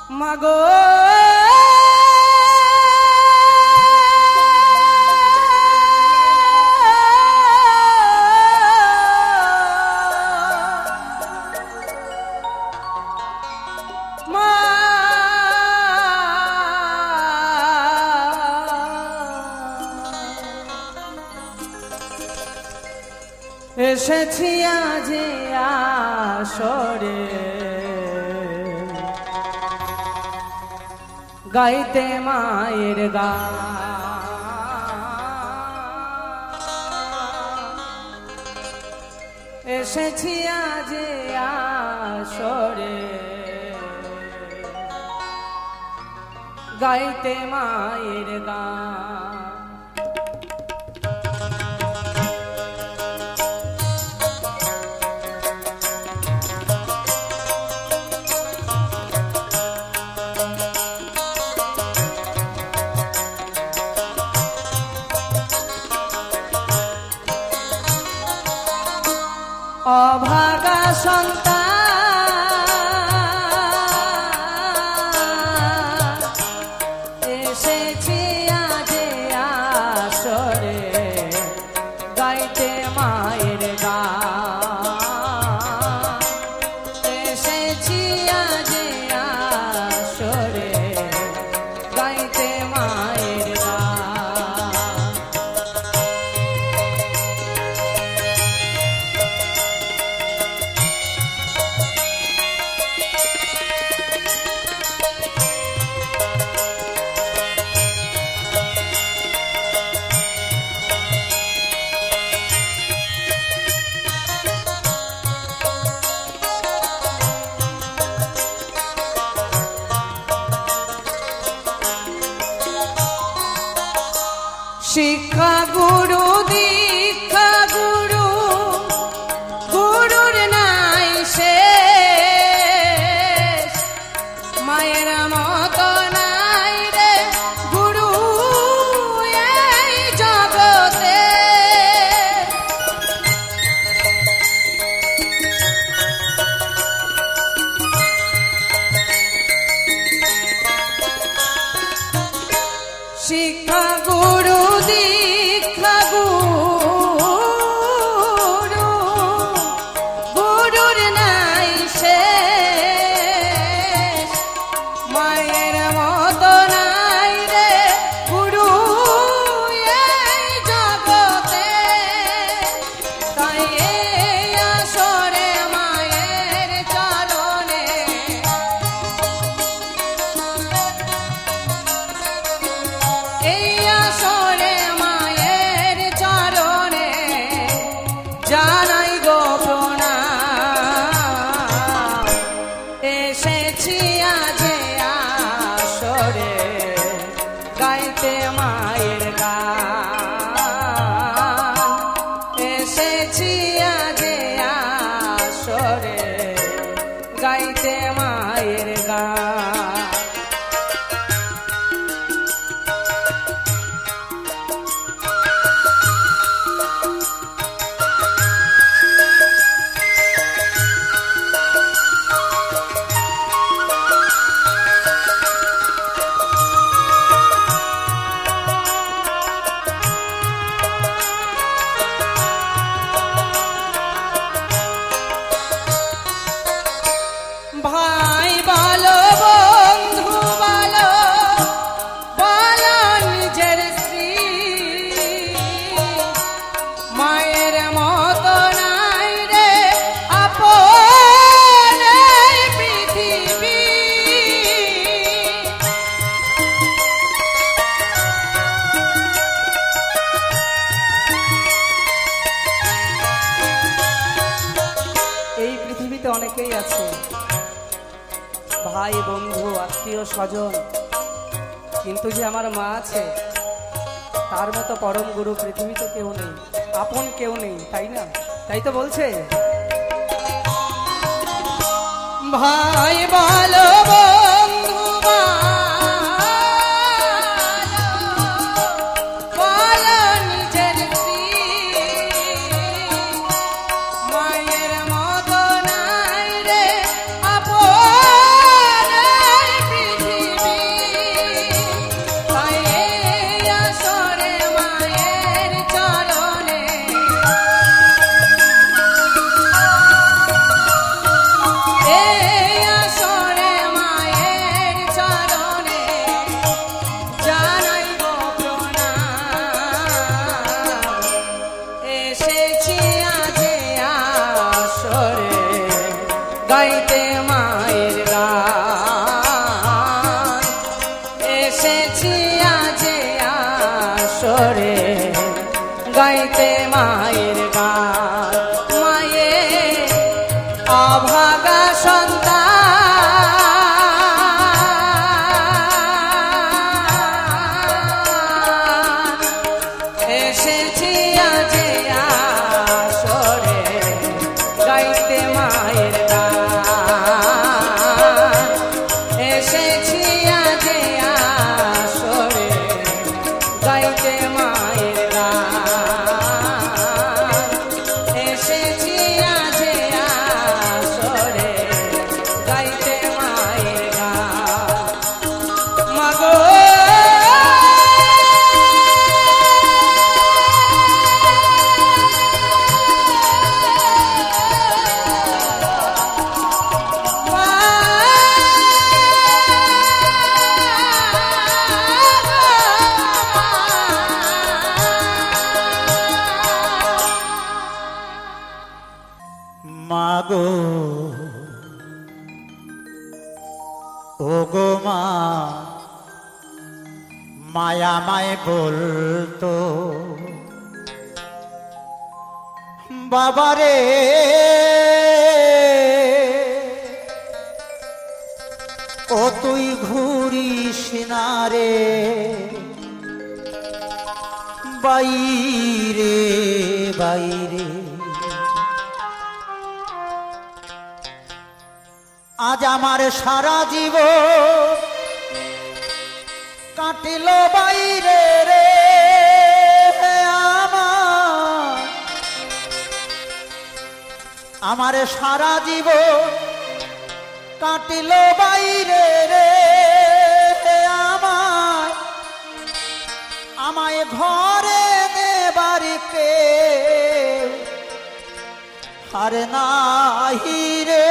মাগো এসেছি আজ আসরে গাইতে মায়ের গান। এসেছি আজ আসরে গাইতে মায়ের গান। অভাগা সন্তান এসেছি আজ আসরে গাইতে মায়ের গান। এসেছি আজ আসরে গাইতে মায়ের গান। শিক্ষা গুরু দীক্ষা গুরু গুরুর নাই শেষ, মায়ের মতো নাই রে গুরু এই জগতে। শিক্ষা গুরু দীক্ষা গুরু গুরুর নাই শেষ, মায়ের মতো নাই রে গুরু এই জগতে। তাই এই আসরে মায়ের চরণে এই আসরে মায়ের চরণে জানাই গো প্রণাম। এসেছি আজ আসরে গাইতে মায়ের গান। এসেছি আজ আসরে গাইতে মায়ের গান। ভাই বলো বন্ধু বলো বলো নিজের স্ত্রী, মায়ের মতো নাই রে আপন এই পৃথিবী। এই পৃথিবীতে অনেকেই আছে, ভাই বন্ধু আত্মীয় স্বজন, কিন্তু যে আমার মা আছে তার মতো পরম গুরু পৃথিবীতে কেউ নেই, আপন কেউ নেই, তাই না? তাই তো বলছে ভাই বলো বন্ধু বলো নিজের স্ত্রী, মায়ের মতো নাই রে আপন এই ও গো মা মায়া মায় বলতো বাবারে ও তুই ঘুরিস না রে বাইরে বাইরে আজ আমার সারা জীবন কাটিল বাইরে রে আমার সারা জীবন কাটিল বাইরে রে আমায় ঘরে নেবারিকে আর নাহি রে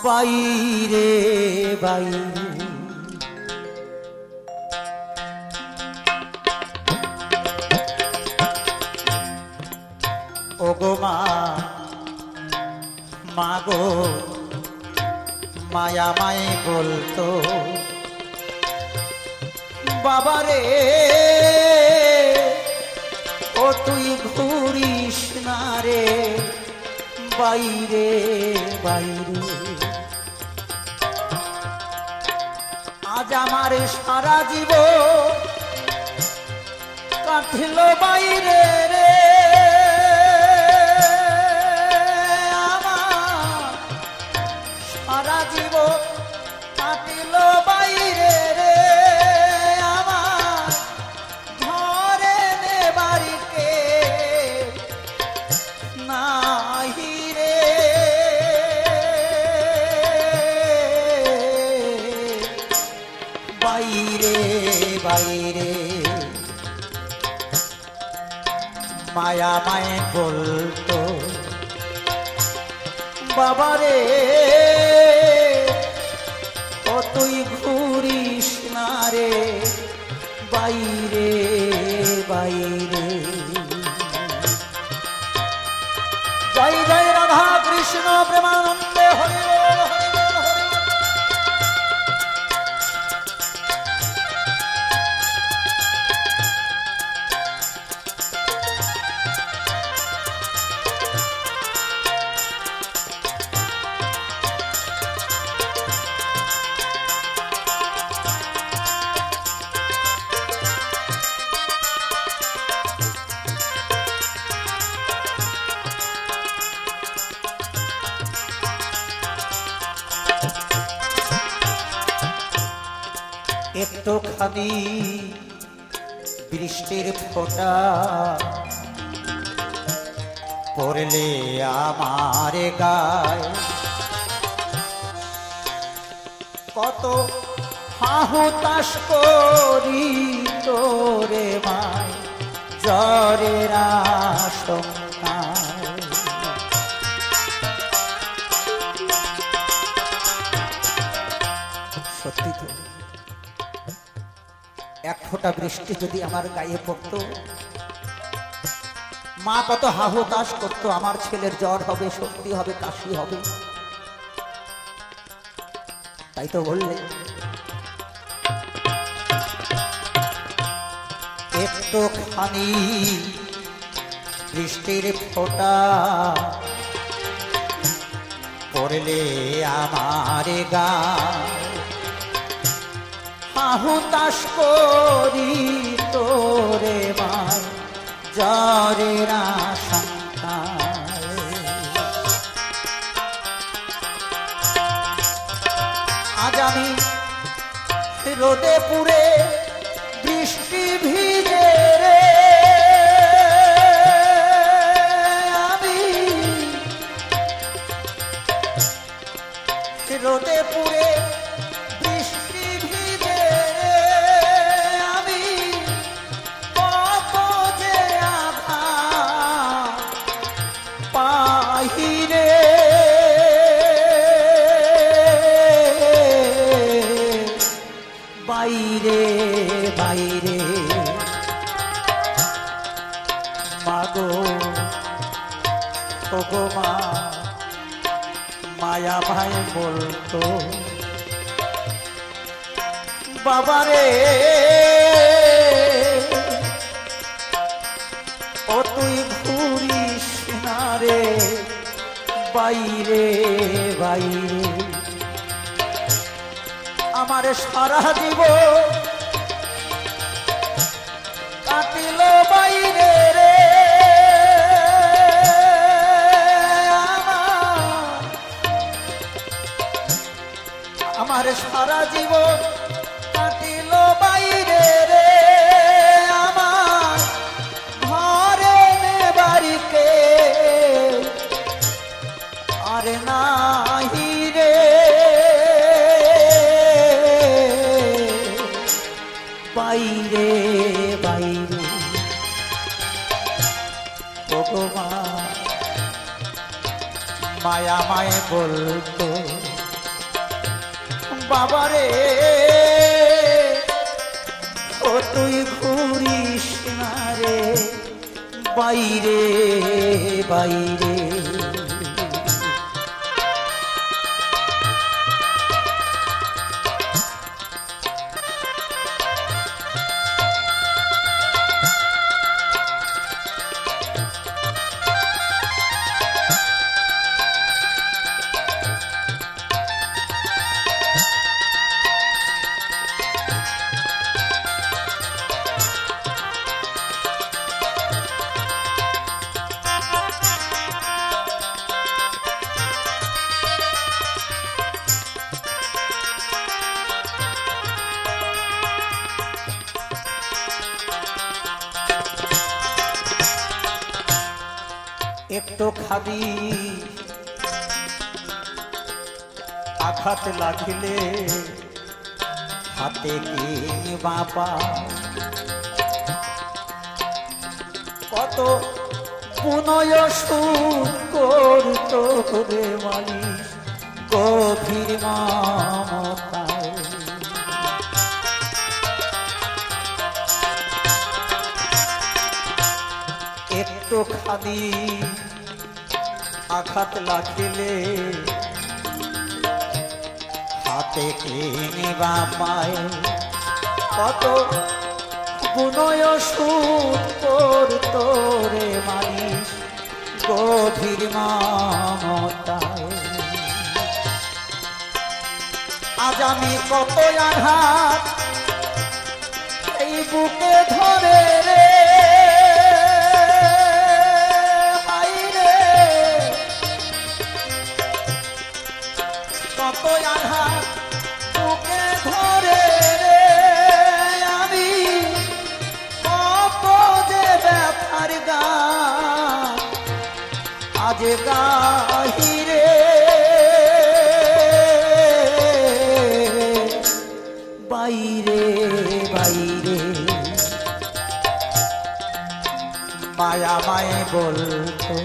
বাইরে বাইরে ও গো মা মাগো মায়া মায়ে বলতো বাবারে ও তুই ঘুরিস না রে বাইরে বাইরে আজ আমার সারা জীবন কাটিল বাইরে রে সারা জীবন কাটিল বাইরে রে আমার ঘরে নেবারিকে নাহি রে বাইরে বাইরে মায়া মায়ে বলতো বাবারে ও তুই ঘুরিস না রে বাইরে বাইরে জয় জয় রাধা কৃষ্ণ প্রেমানন্দে হরি বল হরি বল হরি বল। একটুখানি বৃষ্টির ফোঁটা পড়লে আমার গায় কত হাহুতাশ করি তোরে মায় জ্বরের আশঙ্কায় সত্যি তো এক ফোঁটা বৃষ্টি যদি আমার গায়ে পড়তো মা কত হাহুতাশ করতো আমার ছেলের জ্বর হবে সর্দি হবে কাশি হবে তাই তো বললে একটুখানি বৃষ্টির ফোঁটা পড়লে আমার গায়ে হাহুতাশ করি তোরে মায় জ্বরের আশঙ্কায় আজ আমি রোদে পুড়ে বৃষ্টি ভিজে রে আমি রোদে পুড়ে বাইরে বাইরে মাগো ওগো মা মায়া ভাই বলতো বাবারে ও তুই ঘুরিস না রে বাইরে বাইরে আমার সারা জীবন কাটিল বাইরে রে আমার সারা জীবন কাটিল বাইরে রে আমার ঘরে বাড়িতে আর নাহি রে বাইরে বাইরে ভগবান মায়া মায়ে বলতো বাবারে ও তুই ঘুরিস না রে বাইরে বাইরে একটু খাদি আঘাত লাগিলে হাতে কি বাবা কত পুনয় সুখ করতো রে মালিশ গভীর মমতায় একটু খাদি আঘাত লাগিলে হাতে কিনিবা পায় কত গুণয় সুখ করতো রে মালিশ গভীর মমতায় আজ আমি কত আঘাত এই বুকে ধরে রে কত আঘাত বুকে ধরে রে আমি কত যে ব্যথার গান আজ গাহিরে বাইরে বাইরে মায়া মায়ে বলতো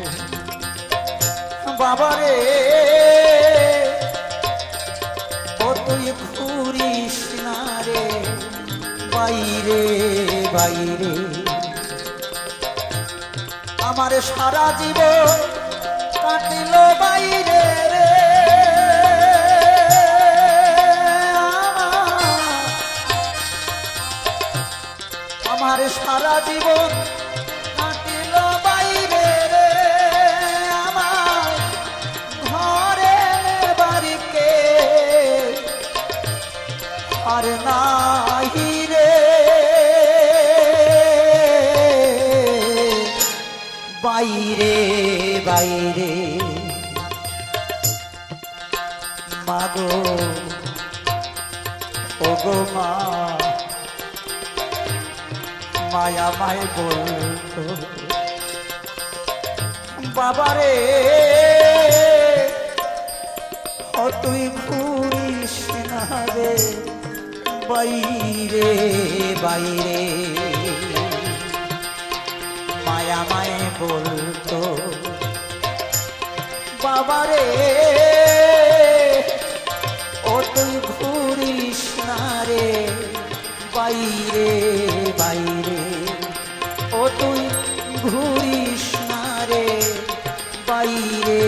বাবারে ও তুই ঘুরিস না রে বাইরে বাইরে আমার সারা জীবন কাটিল বাইরে রে আমার সারা জীবন কাটিল বাইরে রে আমার ঘরে বাড়িতে আর নাহি রে বাইরে বাইরে মাগো ওগো মা মায়া মায় বলতো বাবারে ও তুই ঘুরিস না রে বাইরে বাইরে মায়া মায়ে বলতো বাবারে ও তুই ঘুরিস না রে বাইরে বাইরে ও তুই ঘুরিস না রে বাইরে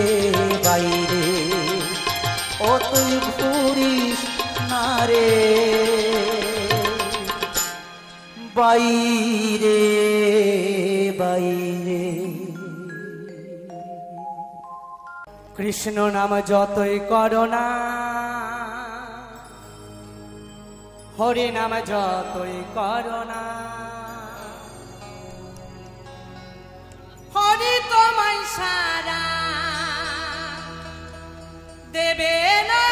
বাইরে যতই ঘুরিস না রে বাইরে বাইরে। কৃষ্ণ নাম যতই করো না, হরি নাম যতই করো না, হরি তোমায় সারা দেবে না।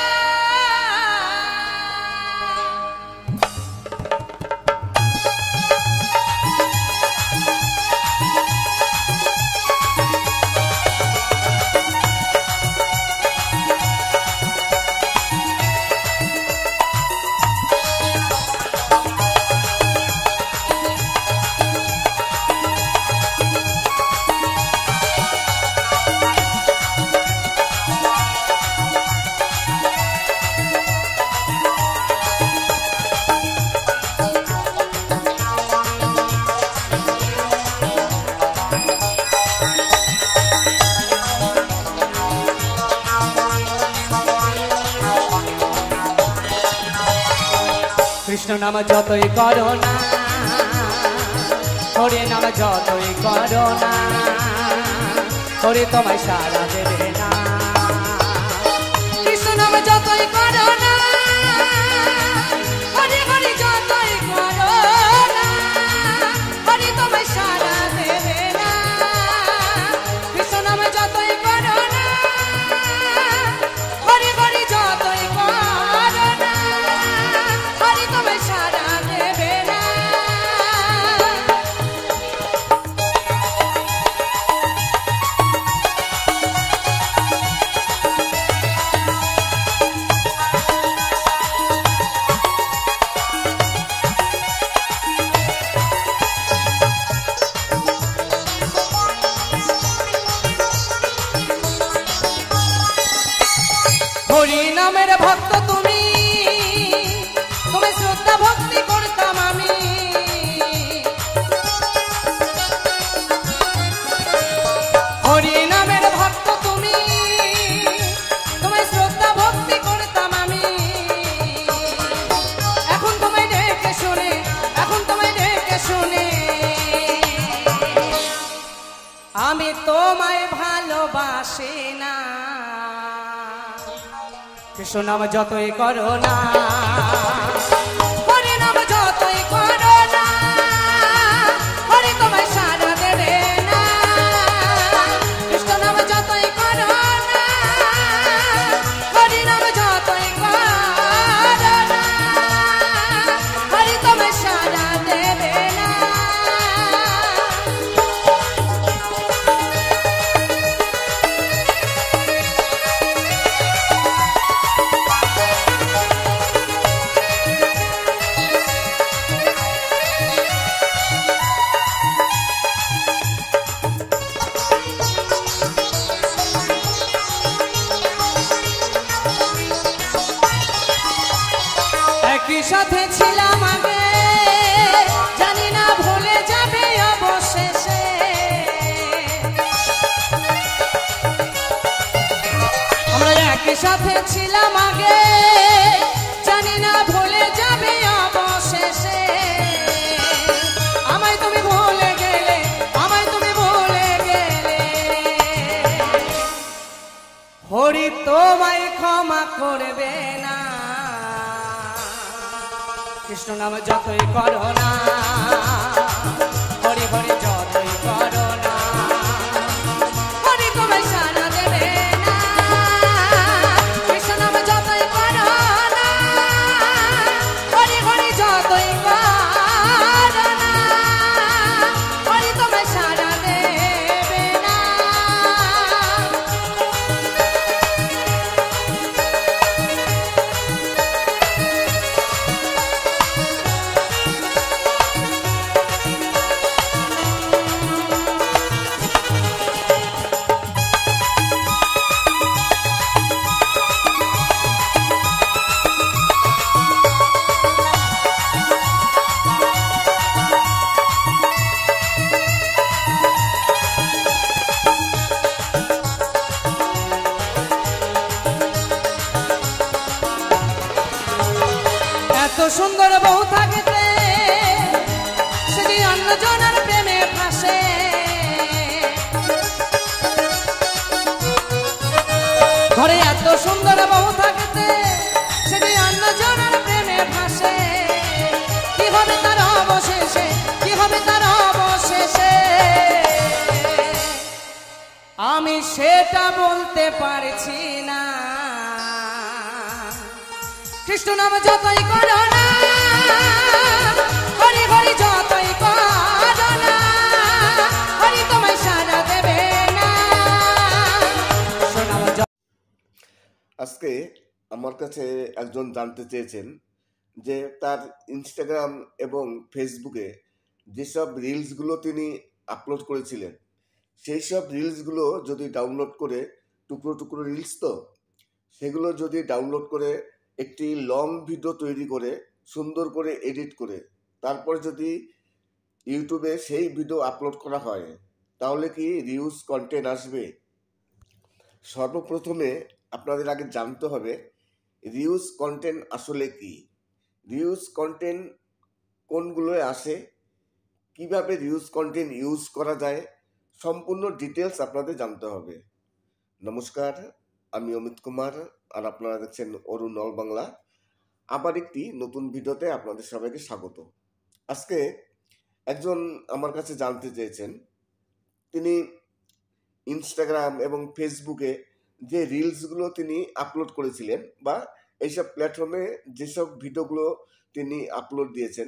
কৃষ্ণ নাম যতই করো না, হরি নাম যতই করো না, হরি তোমায় সারা দেবে না। কৃষ্ণ নাম যতই করো না, হরি হরি যতই করো না, হরি তোমায় সারা দেবে না। কৃষ্ণ নাম যতই করো না, হরি হরি যতই করো না, হরি তোমায় সারা দেবে না। হরি নামের ভক্ত তুমি, তুমি শ্রদ্ধা ভক্তি করতাম আমি। হরি নামের ভক্ত তুমি, তুমি শ্রদ্ধা ভক্তি করতাম আমি। এখন তোমায় ডেকে শুনে, এখন তোমায় ডেকে শুনে আমি তোমায় ভালোবাসি না। কৃষ্ণ নাম যতই করো না, হরি নাম যতই করো না, হরি তোমায় সারা দেবে না। কৃষ্ণ নাম যতই করো না, হরি নাম যতই করো না, হরি তোমায় সারা দেবে না। একই সাথে ছিলাম আগে, জানি না ভুলে যাবে অবশেষে। আমরা একই সাথে ছিলাম আগে, জানি না ভুলে যাবে অবশেষে। আমায় তুমি ভুলে গেলে, আমায় তুমি ভুলে গেলে, হরি তোমায় ক্ষমা করবে না। কৃষ্ণ নাম যতই করো না, হরি হরি যতই করো না, হরি তোমায় সারা দেবে না। কৃষ্ণ নাম যতই করো না, হরি হরি যতই করো না, হরি তোমায় সারা দেবে না। সুন্দর বউ থাকতে সে যে অন্যজনের প্রেমে ফাঁসে, ঘরে এত সুন্দর বউ থাকতে সে যে অন্যজনের প্রেমে ফাঁসে, কি হবে তার অবশেষে, কি হবে তার অবশেষে, আমি সেটা বলতে পারছি না। কৃষ্ণ নাম যতই করো না, হরি হরি যতই করো না, হরি তোমায় সারা দেবে না। আজকে আমার কাছে একজন জানতে চেয়েছেন যে তার ইনস্টাগ্রাম এবং ফেসবুকে যেসব রিলসগুলো তিনি আপলোড করেছিলেন সেই সব রিলসগুলো যদি ডাউনলোড করে, টুকরো টুকরো রিলস তো, সেগুলো যদি ডাউনলোড করে একটি লং ভিডিও তৈরি করে সুন্দর করে এডিট করে তারপরে যদি ইউটিউবে সেই ভিডিও আপলোড করা হয় তাহলে কি রিউজ কন্টেন্ট আসবে? সর্বপ্রথমে আপনাদের আগে জানতে হবে রিউজ কন্টেন্ট আসলে কি, রিউজ কন্টেন্ট কোনগুলোয় আসে, কিভাবে রিউজ কন্টেন্ট ইউজ করা যায়, সম্পূর্ণ ডিটেলস আপনাদের জানতে হবে। নমস্কার, আমি অমিত কুমার আর আপনারা দেখছেন অরুণ অল বাংলা। আবার একটি নতুন ভিডিওতে আপনাদের সবাইকে স্বাগত। আজকে একজন আমার কাছে জানতে চেয়েছেন তিনি ইনস্টাগ্রাম এবং ফেসবুকে যে রিলসগুলো তিনি আপলোড করেছিলেন বা এইসব প্ল্যাটফর্মে যেসব ভিডিওগুলো তিনি আপলোড দিয়েছেন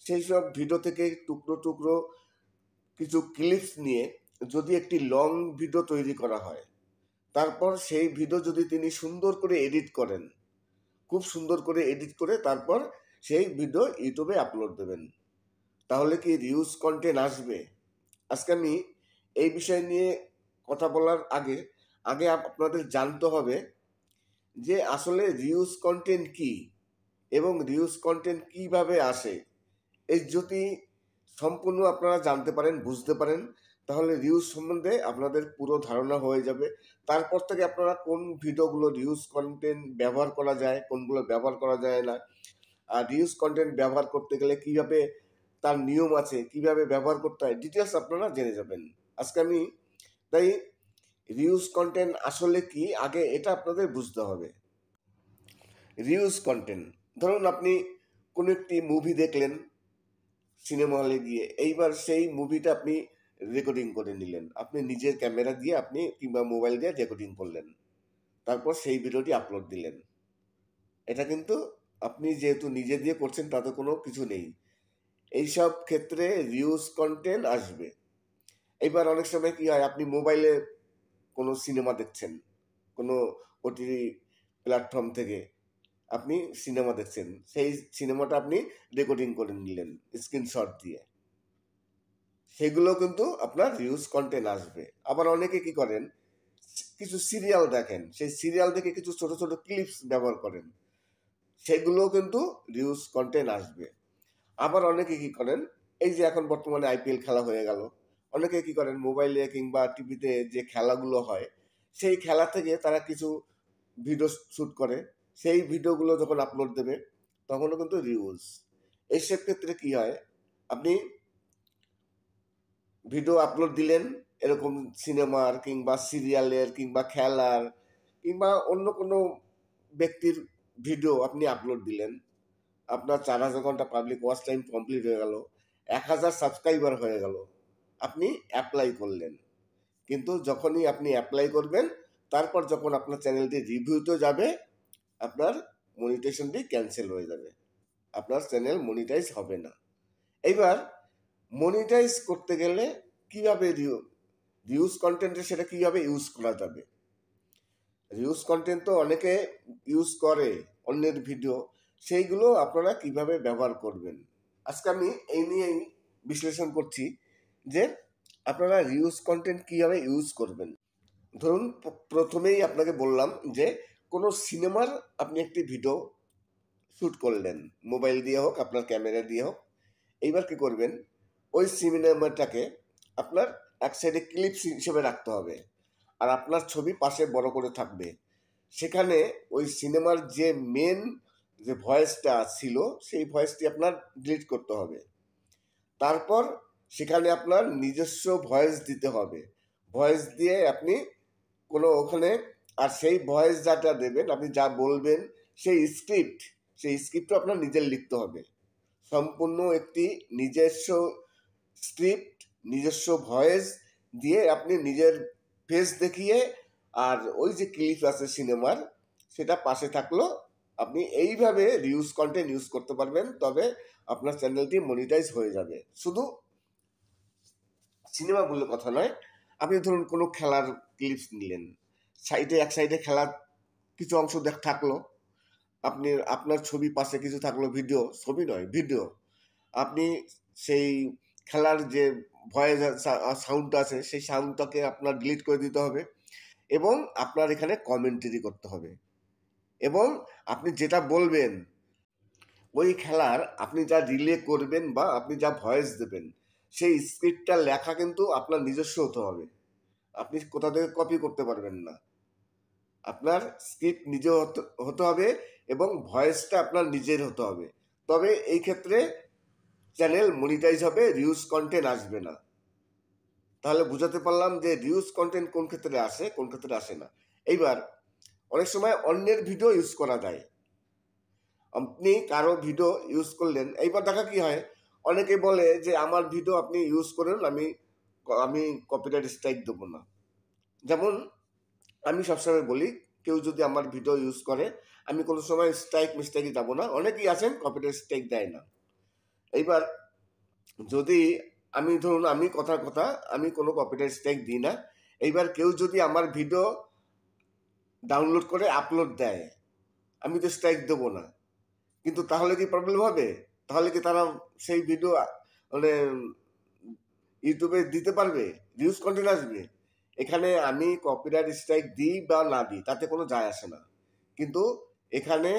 সেই সব ভিডিও থেকে টুকরো টুকরো কিছু ক্লিপস নিয়ে যদি একটি লং ভিডিও তৈরি করা হয়, তারপর সেই ভিডিও যদি তিনি সুন্দর করে এডিট করেন, খুব সুন্দর করে এডিট করে তারপর সেই ভিডিও ইউটিউবে আপলোড দেবেন, তাহলে কি রিউজ কন্টেন্ট আসবে? আজকে আমি এই বিষয় নিয়ে কথা বলার আগে আগে আপনাদের জানতে হবে যে আসলে রিউজ কন্টেন্ট কি এবং রিউজ কন্টেন্ট কিভাবে আসে। এই যদি সম্পূর্ণ আপনারা জানতে পারেন, বুঝতে পারেন, তাহলে রিউজ সম্বন্ধে আপনাদের পুরো ধারণা হয়ে যাবে। তারপর থেকে আপনারা কোন ভিডিওগুলো রিউজ কন্টেন্ট ব্যবহার করা যায়, কোনগুলো ব্যবহার করা যায় না, আর রিউজ কন্টেন্ট ব্যবহার করতে গেলে কিভাবে তার নিয়ম আছে, কিভাবে ব্যবহার করতে হয়, ডিটেলস আপনারা জেনে যাবেন। আজকে আমি তাই রিউজ কন্টেন্ট আসলে কি আগে এটা আপনাদের বুঝতে হবে। রিউজ কন্টেন্ট, ধরুন আপনি কোনো একটি মুভি দেখলেন সিনেমা হলে গিয়ে, এইবার সেই মুভিটা আপনি রেকর্ডিং করে নিলেন, আপনি নিজের ক্যামেরা দিয়ে আপনি কিংবা মোবাইল দিয়ে রেকর্ডিং করলেন, তারপর সেই ভিডিওটি আপলোড দিলেন। এটা কিন্তু আপনি যেহেতু নিজে দিয়ে করছেন তাতে কোনো কিছু নেই, এইসব ক্ষেত্রে রিউজ কন্টেন্ট আসবে। এবার অনেক সময় কি হয়, আপনি মোবাইলে কোনো সিনেমা দেখছেন, কোনো ওটিটি প্ল্যাটফর্ম থেকে আপনি সিনেমা দেখছেন, সেই সিনেমাটা আপনি রেকর্ডিং করে নিলেন স্ক্রিনশট দিয়ে, সেগুলো কিন্তু আপনার রিউজ কন্টেন্ট আসবে। আবার অনেকে কি করেন, কিছু সিরিয়াল দেখেন, সেই সিরিয়াল দেখে কিছু ছোট ছোট ক্লিপস ব্যবহার করেন, সেগুলো কিন্তু রিউজ কন্টেন্ট আসবে। আবার অনেকে কি করেন, এই যে এখন বর্তমানে আইপিএল খেলা হয়ে গেল, অনেকে কি করেন মোবাইলে কিংবা টিভিতে যে খেলাগুলো হয় সেই খেলা থেকে তারা কিছু ভিডিও শ্যুট করে, সেই ভিডিওগুলো যখন আপলোড দেবে তখনও কিন্তু রিউজ। এইসব ক্ষেত্রে কি হয়, আপনি ভিডিও আপলোড দিলেন এরকম সিনেমার কিংবা সিরিয়ালের কিংবা খেলার কিংবা অন্য কোনো ব্যক্তির ভিডিও আপনি আপলোড দিলেন, আপনার 4000 ঘন্টা পাবলিক ওয়াচ টাইম কমপ্লিট হয়ে গেল, 1000 সাবস্ক্রাইবার হয়ে গেল, আপনি অ্যাপ্লাই করলেন, কিন্তু যখনই আপনি অ্যাপ্লাই করবেন তারপর যখন আপনার চ্যানেলটি রিভিউতে যাবে আপনার মনিটাইজেশনটি ক্যান্সেল হয়ে যাবে, আপনার চ্যানেল মনিটাইজ হবে না। এইবার মনিটাইজ করতে গেলে কিভাবে রিউজ কন্টেন্টে সেটা কিভাবে ইউজ করা যাবে? রিউজ কন্টেন্ট তো অনেকে ইউজ করে অন্যের ভিডিও, সেইগুলো আপনারা কিভাবে ব্যবহার করবেন আজকে আমি এই নিয়েই বিশ্লেষণ করছি যে আপনারা রিউজ কন্টেন্ট কিভাবে ইউজ করবেন। ধরুন প্রথমেই আপনাকে বললাম যে কোনো সিনেমার আপনি একটি ভিডিও শ্যুট করলেন, মোবাইল দিয়ে হোক আপনার ক্যামেরা দিয়ে হোক। এইবার কি করবেন, ওই সিনেমাটাকে আপনার এক সাইডে ক্লিপস হিসেবে রাখতে হবে আর আপনার ছবি পাশে বড় করে থাকবে, সেখানে ওই সিনেমার যে মেন যে ভয়েসটা ছিল সেই ভয়েসটি আপনার ডিলিট করতে হবে। তারপর সেখানে আপনার নিজস্ব ভয়েস দিতে হবে। ভয়েস দিয়ে আপনি কোনো ওখানে, আর সেই ভয়েস যাটা দেবেন, আপনি যা বলবেন সেই স্ক্রিপ্টও আপনার নিজের লিখতে হবে। সম্পূর্ণ একটি নিজস্ব স্ক্রিপ্ট, নিজস্ব ভয়েস দিয়ে আপনি নিজের ফেস দেখিয়ে, আর ওই যে ক্লিপ আছে সিনেমার, সেটা পাশে থাকলো, আপনি এইভাবে রিউজ কন্টেন্ট ইউজ করতে পারবেন। তবে আপনার চ্যানেলটি মনিটাইজ হয়ে যাবে। শুধু সিনেমা বলে কথা নয়, আপনি ধরুন কোনো খেলার ক্লিপস নিলেন, এক সাইডে খেলার কিছু অংশ থাকলো, আপনার ছবি পাশে কিছু থাকলো, ছবি নয় ভিডিও, আপনি সেই খেলার যে ভয়েস সাউন্ডটা আছে সেই সাউন্ডটাকে আপনার ডিলিট করে দিতে হবে, এবং আপনার এখানে কমেন্টারি করতে হবে, এবং আপনি যেটা বলবেন ওই খেলার আপনি যা রিলে করবেন বা আপনি যা ভয়েস দেবেন সেই স্ক্রিপ্টটা লেখা কিন্তু আপনার নিজস্ব হতে হবে। আপনি কোথা থেকে কপি করতে পারবেন না। আপনার স্ক্রিপ্ট নিজে হতে হবে এবং ভয়েসটা আপনার নিজের হতে হবে। তবে এই ক্ষেত্রে চ্যানেল মনিটাইজ হবে, রিউজ কন্টেন্ট আসবে না। তাহলে বুঝাতে পারলাম যে রিউজ কন্টেন্ট কোন ক্ষেত্রে আসে, কোন ক্ষেত্রে আসে না। এইবার অনেক সময় অন্যের ভিডিও ইউজ করা যায়। আপনি কারো ভিডিও ইউজ করলেন, এইবার দেখা কি হয়, অনেকে বলে যে আমার ভিডিও আপনি ইউজ করেন, আমি কপিরাইট স্ট্রাইক দেবো না। যেমন আমি সবসময় বলি, কেউ যদি আমার ভিডিও ইউজ করে আমি কোনো সময় মিস্টেকই যাবো না। অনেকেই আছেন কপিরাইট স্ট্রাইক দেয় না। এইবার যদি আমি ধরুন আমি কথার কথা আমি কোনো কপিরাইট স্ট্রাইক দিই না। এইবার কেউ যদি আমার ভিডিও ডাউনলোড করে আপলোড দেয়, আমি তো স্ট্রাইক দেবো না। কিন্তু তাহলে কি প্রবলেম হবে? তাহলে কি তারা সেই ভিডিও মানে ইউটিউবে দিতে পারবে, রিউজ কন্টেন্ট আসবে? এখানে আমি কপিরাইট স্ট্রাইক দিই বা না দিই তাতে কোনো যায় আসে না, কিন্তু এখানে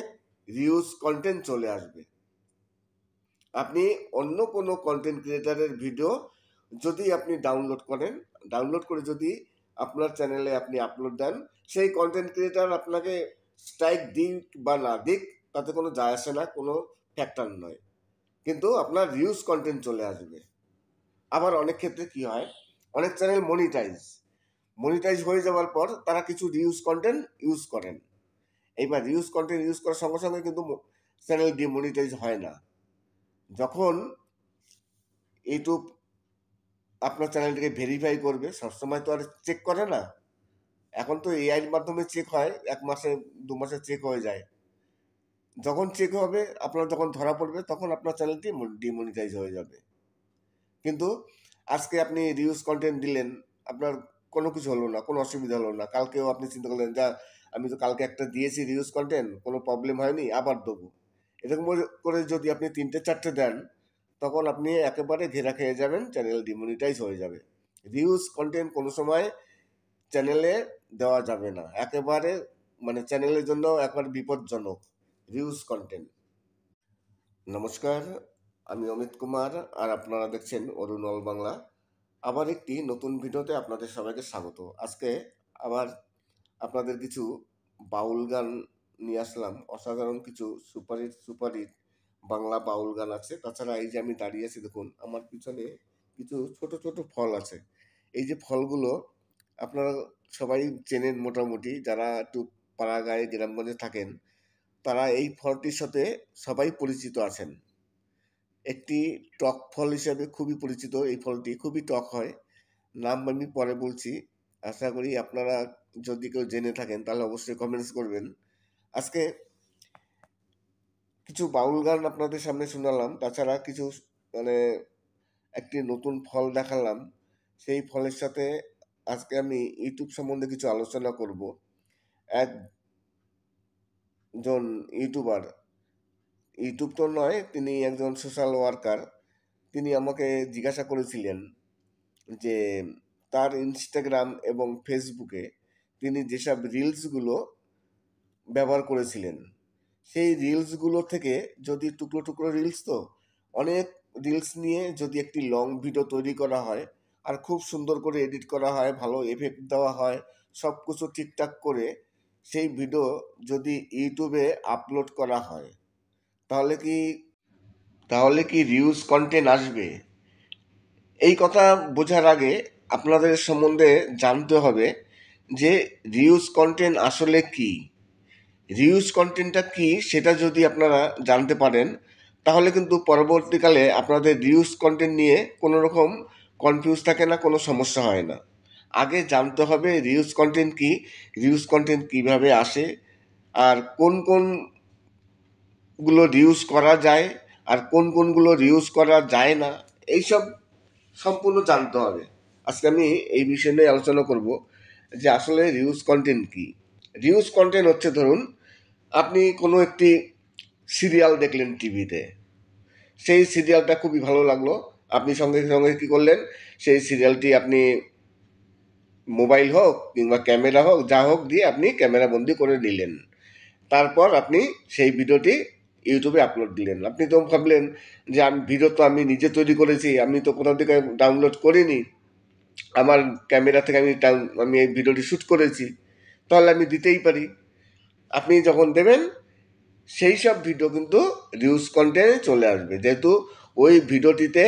রিউজ কন্টেন্ট চলে আসবে। আপনি অন্য কোনো কন্টেন্ট ক্রিয়েটারের ভিডিও যদি আপনি ডাউনলোড করে যদি আপনার চ্যানেলে আপনি আপলোড দেন, সেই কন্টেন্ট ক্রিয়েটার আপনাকে স্ট্রাইক দিক বা না দিক তাতে কোনো যায় আসে না, কোনো ফ্যাক্টর নয়, কিন্তু আপনার রিউজ কন্টেন্ট চলে আসবে। আবার অনেক ক্ষেত্রে কি হয়, অনেক চ্যানেল মনিটাইজ হয়ে যাওয়ার পর তারা কিছু রিউজ কন্টেন্ট ইউজ করেন। এইবার রিউজ কন্টেন্ট ইউজ করার সঙ্গে সঙ্গে কিন্তু চ্যানেল ডিমনিটাইজ হয় না। যখন ইউটিউব আপনার চ্যানেলটাকে ভেরিফাই করবে, সবসময় তো আর চেক করে না, এখন তো এআইয়ের মাধ্যমে চেক হয়, 1 মাসে 2 মাসে চেক হয়ে যায়। যখন চেক হবে, আপনার যখন ধরা পড়বে, তখন আপনার চ্যানেলটি ডিমনিটাইজ হয়ে যাবে। কিন্তু আজকে আপনি রিউজ কন্টেন্ট দিলেন, আপনার কোনো কিছু হলো না, কোনো অসুবিধা হলো না, কালকেও আপনি চিন্তা করলেন যা আমি তো কালকে একটা দিয়েছি রিউজ কন্টেন্ট, কোনো প্রবলেম হয়নি, আবার দেবো। এরকম করে যদি আপনি 3-4টে দেন, তখন আপনি একেবারে ঘেরা খেয়ে যাবেন, চ্যানেল ডিমনিটাইজ হয়ে যাবে। রিউজ কন্টেন্ট কোনো সময় চ্যানেলে দেওয়া যাবে না, একেবারে মানে চ্যানেলের জন্য একবার বিপজ্জনক রিউজ কন্টেন্ট। নমস্কার, আমি অমিত কুমার, আর আপনারা দেখছেন অরুণ অল বাংলা। আবার একটি নতুন ভিডিওতে আপনাদের সবাইকে স্বাগত। আজকে আবার আপনাদের কিছু বাউল গান নিয়ে আসলাম। অসাধারণ কিছু সুপারহিট বাংলা বাউল গান আছে। তাছাড়া এই যে আমি দাঁড়িয়ে আছি, দেখুন আমার পিছনে কিছু ছোট ছোট ফল আছে। এই যে ফলগুলো আপনারা সবাই চেনেন মোটামুটি, যারা একটু পাড়া গায়ে গ্রামগঞ্জে থাকেন তারা এই ফলটির সাথে সবাই পরিচিত আছেন। একটি টক ফল হিসেবে খুবই পরিচিত এই ফলটি, খুবই টক হয়। নাম আমি পরে বলছি, আশা করি আপনারা যদি কেউ জেনে থাকেন তাহলে অবশ্যই কমেন্টস করবেন। আজকে কিছু বাউল গান আপনাদের সামনে শোনালাম, তাছাড়া কিছু মানে একটি নতুন ফল দেখালাম। সেই ফলের সাথে আজকে আমি ইউটিউব সম্বন্ধে কিছু আলোচনা করব। একজন ইউটিউব তো নয়, তিনি একজন সোশ্যাল ওয়ার্কার। তিনি আমাকে জিজ্ঞাসা করেছিলেন যে তার ইনস্টাগ্রাম এবং ফেসবুকে তিনি যেসব রিলসগুলো ব্যবহার করেছিলেন, সেই রিলসগুলো থেকে যদি টুকরো টুকরো রিলস, তো অনেক রিলস নিয়ে যদি একটি লং ভিডিও তৈরি করা হয়, আর খুব সুন্দর করে এডিট করা হয়, ভালো এফেক্ট দেওয়া হয়, সব কিছু ঠিকঠাক করে সেই ভিডিও যদি ইউটিউবে আপলোড করা হয়, তাহলে কি তাহলে কি রিউজ কন্টেন্ট আসবে? এই কথা বোঝার আগে আপনাদের সম্বন্ধে জানতে হবে যে রিউজ কন্টেন্ট আসলে কি। রিউজ কন্টেন্টটা কি সেটা যদি আপনারা জানতে পারেন, তাহলে কিন্তু পরবর্তীকালে আপনাদের রিউজ কন্টেন্ট নিয়ে কোনো রকম কনফিউজ থাকে না, কোনো সমস্যা হয় না। আগে জানতে হবে রিউজ কন্টেন্ট কি, রিউজ কন্টেন্ট কিভাবে আসে, আর কোন কোনগুলো রিউজ করা যায় আর কোন কোনগুলো রিউজ করা যায় না, এইসব সম্পূর্ণ জানতে হবে। আজকে আমি এই বিষয় নিয়ে আলোচনা করব যে আসলে রিউজ কন্টেন্ট কি। রিউজ কন্টেন্ট হচ্ছে, ধরুন আপনি কোনো একটি সিরিয়াল দেখলেন টিভিতে, সেই সিরিয়ালটা খুবই ভালো লাগলো, আপনি সঙ্গে সঙ্গে কী করলেন, সেই সিরিয়ালটি আপনি মোবাইল হোক কিংবা ক্যামেরা হোক, যা হোক দিয়ে আপনি ক্যামেরা বন্দি করে নিলেন। তারপর আপনি সেই ভিডিওটি ইউটিউবে আপলোড দিলেন। আপনি তো ভাবলেন যে ভিডিও তো আমি নিজে তৈরি করেছি, আমি তো কোথাও থেকে ডাউনলোড করিনি, আমার ক্যামেরা থেকে আমি এই ভিডিওটি শ্যুট করেছি, তাহলে আমি দিতেই পারি। আপনি যখন দেবেন, সেই সব ভিডিও কিন্তু রিউজ কন্টেন্টে চলে আসবে, যেহেতু ওই ভিডিওটিতে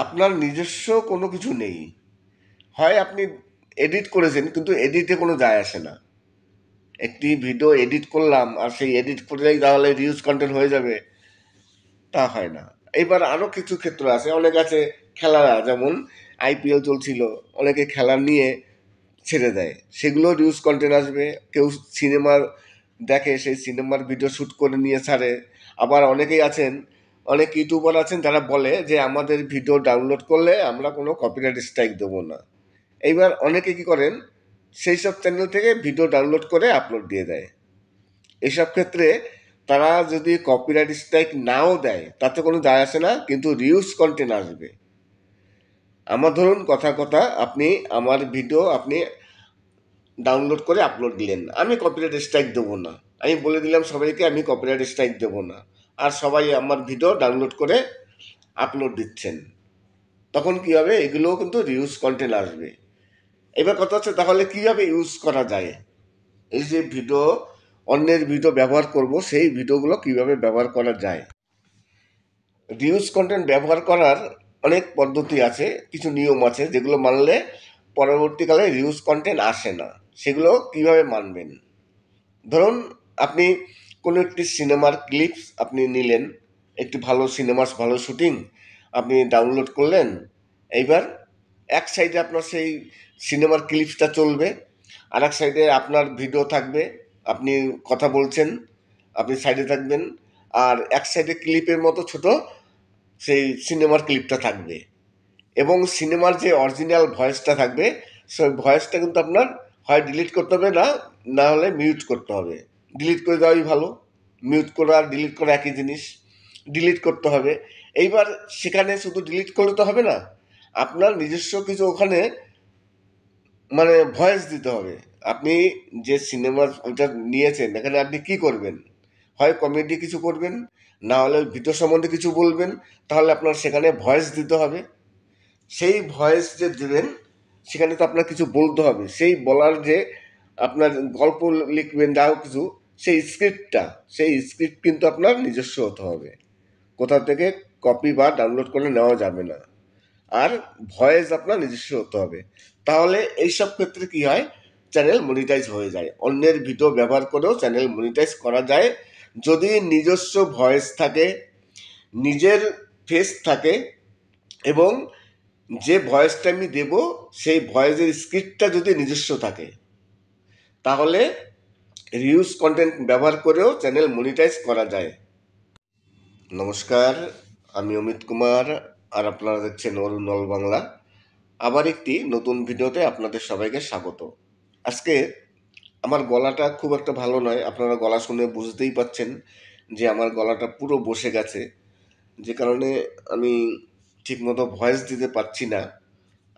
আপনার নিজস্ব কোনো কিছু নেই। হয় আপনি এডিট করেছেন, কিন্তু এডিটে কোনো যায় আসে না। একটি ভিডিও এডিট করলাম আর সেই এডিট করেই তাহলে রিউজ কন্টেন্ট হয়ে যাবে, তা হয় না। এবার আরও কিছু ক্ষেত্র আছে, অনেক আছে খেলা, যেমন আইপিএল চলছিল, অনেকে খেলা নিয়ে ছেড়ে দেয়, সেগুলো রিউজ কন্টেন্ট আসবে। কেউ সিনেমার দেখে, সেই সিনেমার ভিডিও শ্যুট করে নিয়ে ছাড়ে। আবার অনেকেই আছেন, অনেক ইউটিউবার আছেন যারা বলে যে আমাদের ভিডিও ডাউনলোড করলে আমরা কোনো কপিরাইট স্ট্রাইক দেবো না। এইবার অনেকে কি করেন, সেই সব চ্যানেল থেকে ভিডিও ডাউনলোড করে আপলোড দিয়ে দেয়। এসব ক্ষেত্রে তারা যদি কপিরাইট স্ট্রাইক নাও দেয় তাতে কোনো যায় আসে না, কিন্তু রিউজ কন্টেন্ট আসবে। আমার ধরুন কথা আপনি আমার ভিডিও আপনি ডাউনলোড করে আপলোড দিলেন, আমি কপিরাইট স্ট্রাইক দেবো না, আমি বলে দিলাম সবাইকে আমি কপিরাইট স্ট্রাইক দেবো না, আর সবাই আমার ভিডিও ডাউনলোড করে আপলোড দিচ্ছেন, তখন কী হবে, এগুলোও কিন্তু রিউজ কন্টেন্ট আসবে। এবার কথা হচ্ছে, তাহলে কীভাবে ইউজ করা যায়? এই যে ভিডিও, অন্যের ভিডিও ব্যবহার করব, সেই ভিডিওগুলো কিভাবে ব্যবহার করা যায়? রিউজ কন্টেন্ট ব্যবহার করার অনেক পদ্ধতি আছে, কিছু নিয়ম আছে, যেগুলো মানলে পরবর্তীকালে রিউজ কন্টেন্ট আসে না। সেগুলো কিভাবে মানবেন? ধরুন আপনি কোনো একটি সিনেমার ক্লিপস আপনি নিলেন, একটি ভালো সিনেমার ভালো শুটিং আপনি ডাউনলোড করলেন। এইবার এক সাইডে আপনার সেই সিনেমার ক্লিপসটা চলবে, আর এক সাইডে আপনার ভিডিও থাকবে, আপনি কথা বলছেন, আপনি সাইডে থাকবেন, আর এক সাইডে ক্লিপের মতো ছোট সেই সিনেমার ক্লিপটা থাকবে, এবং সিনেমার যে অরিজিনাল ভয়েসটা থাকবে, সেই ভয়েসটা কিন্তু আপনার হয় ডিলিট করতে হবে, না হলে মিউট করতে হবে। ডিলিট করে দেওয়াই ভালো, মিউট করা আর ডিলিট করা একই জিনিস, ডিলিট করতে হবে। এইবার সেখানে শুধু ডিলিট করলে তো হবে না, আপনার নিজস্ব কিছু ওখানে মানে ভয়েস দিতে হবে। আপনি যে সিনেমার ওইটা নিয়েছেন, এখানে আপনি কি করবেন, হয় কমেডি কিছু করবেন, না হলে ভিডিও সম্বন্ধে কিছু বলবেন, তাহলে আপনার সেখানে ভয়েস দিতে হবে। সেই ভয়েস যে দেবেন, সেখানে তো আপনার কিছু বলতে হবে, সেই বলার যে আপনার গল্প লিখবেন যা হোক কিছু, সেই স্ক্রিপ্ট কিন্তু আপনার নিজস্ব হতে হবে, কোথা থেকে কপি বা ডাউনলোড করে নেওয়া যাবে না। আর ভয়েস আপনার নিজস্ব হতে হবে, তাহলে এইসব ক্ষেত্রে কি হয়, চ্যানেল মনিটাইজ হয়ে যায়। অন্যের ভিডিও ব্যবহার করেও চ্যানেল মনিটাইজ করা যায়, যদি নিজস্ব ভয়েস থাকে, নিজের ফেস থাকে, এবং যে ভয়েসটা আমি দেব সেই ভয়েসের স্ক্রিপ্টটা যদি নিজস্ব থাকে, তাহলে রিউজ কন্টেন্ট ব্যবহার করেও চ্যানেল মনিটাইজ করা যায়। নমস্কার, আমি অমিত কুমার, আর আপনারা দেখছেন অরুণ অল বাংলা। আবার একটি নতুন ভিডিওতে আপনাদের সবাইকে স্বাগত। আজকে আমার গলাটা খুব একটা ভালো নয়, আপনারা গলা শুনে বুঝতেই পাচ্ছেন যে আমার গলাটা পুরো বসে গেছে, যে কারণে আমি ঠিকমতো ভয়েস দিতে পারছি না।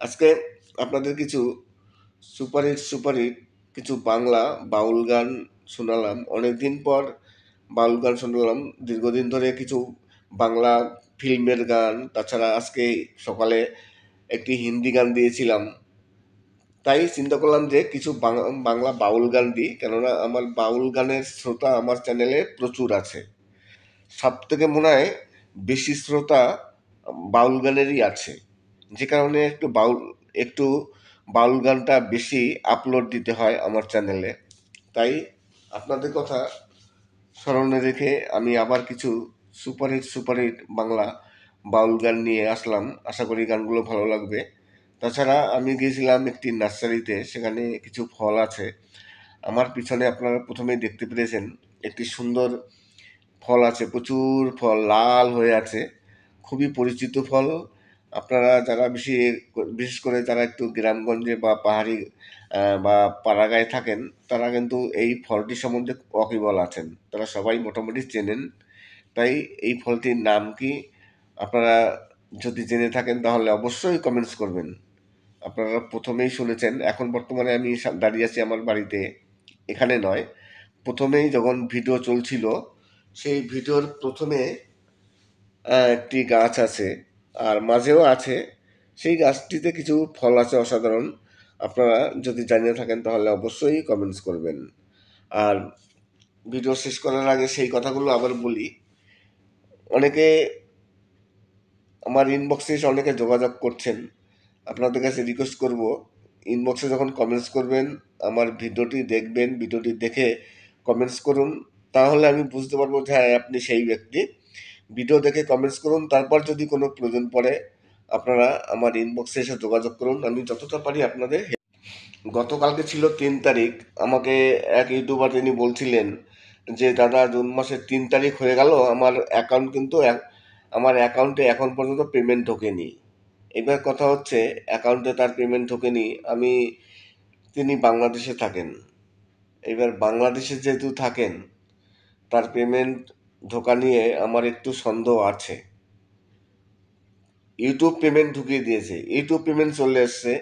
আজকে আপনাদের কিছু সুপারহিট কিছু বাংলা বাউল গান শোনালাম, অনেকদিন পর বাউল গান শোনালাম, দীর্ঘদিন ধরে কিছু বাংলা ফিল্মের গান, তাছাড়া আজকে সকালে একটি হিন্দি গান দিয়েছিলাম। তাই চিন্তা করলাম যে কিছু বাংলা বাউল গান দিই, কেননা আমার বাউল গানের শ্রোতা আমার চ্যানেলে প্রচুর আছে। সব থেকে মনে হয় বেশি শ্রোতা বাউল গানেরই আছে, যে কারণে একটু বাউল গানটা বেশি আপলোড দিতে হয় আমার চ্যানেলে। তাই আপনাদের কথা স্মরণে রেখে আমি আবার কিছু সুপারহিট বাংলা বাউল গান নিয়ে আসলাম। আশা করি গানগুলো ভালো লাগবে। তাছাড়া আমি গিয়েছিলাম একটি নার্সারিতে, সেখানে কিছু ফল আছে। আমার পিছনে আপনারা প্রথমেই দেখতে পেরেছেন একটি সুন্দর ফল আছে, প্রচুর ফল লাল হয়ে আছে, খুবই পরিচিত ফল। আপনারা যারা বিশেষ করে যারা একটু গ্রামগঞ্জে বা পাহাড়ি বা পাড়াগাঁয়ে থাকেন, তারা কিন্তু এই ফলটি সম্বন্ধে ওয়াকিবহাল আছেন, তারা সবাই মোটামুটি চেনেন। তাই এই ফলটির নাম কি আপনারা যদি জেনে থাকেন তাহলে অবশ্যই কমেন্টস করবেন। আপনারা প্রথমেই শুনেছেন, এখন বর্তমানে আমি দাঁড়িয়ে আছি আমার বাড়িতে, এখানে নয়। প্রথমেই যখন ভিডিও চলছিল, সেই ভিডিওর প্রথমে একটি গাছ আছে আর মাঝেও আছে, সেই গাছটিতে কিছু ফল আছে অসাধারণ। আপনারা যদি জানিয়ে থাকেন তাহলে অবশ্যই কমেন্টস করবেন। আর ভিডিও শেষ করার আগে সেই কথাগুলো আবার বলি। অনেকে আমার ইনবক্সে এসে অনেকে যোগাযোগ করছেন, আপনাদের কাছে রিকোয়েস্ট করব, ইনবক্সে যখন কমেন্টস করবেন আমার ভিডিওটি দেখবেন, ভিডিওটি দেখে কমেন্টস করুন, তাহলে আমি বুঝতে পারবো যে হ্যাঁ আপনি সেই ব্যক্তি। ভিডিও দেখে কমেন্টস করুন, তারপর যদি কোনো প্রয়োজন পড়ে আপনারা আমার ইনবক্সে এসে যোগাযোগ করুন, আমি যতটা পারি আপনাদের গতকালকে ছিল 3 তারিখ, আমাকে এক ইউটিউবার তিনি বলছিলেন যে দাদা জুন মাসের 3 তারিখ হয়ে গেল, আমার অ্যাকাউন্টে এখন পর্যন্ত পেমেন্ট ঢোকেনি। এবার কথা হচ্ছে অ্যাকাউন্টে তার পেমেন্ট ঢোকেনি, তিনি বাংলাদেশে থাকেন। এবার বাংলাদেশে যেহেতু থাকেন, তার পেমেন্ট ঢোকা নিয়ে আমার একটু সন্দেহ আছে। ইউটিউব পেমেন্ট ঢুকিয়ে দিয়েছে, ইউটিউব পেমেন্ট চলে এসছে,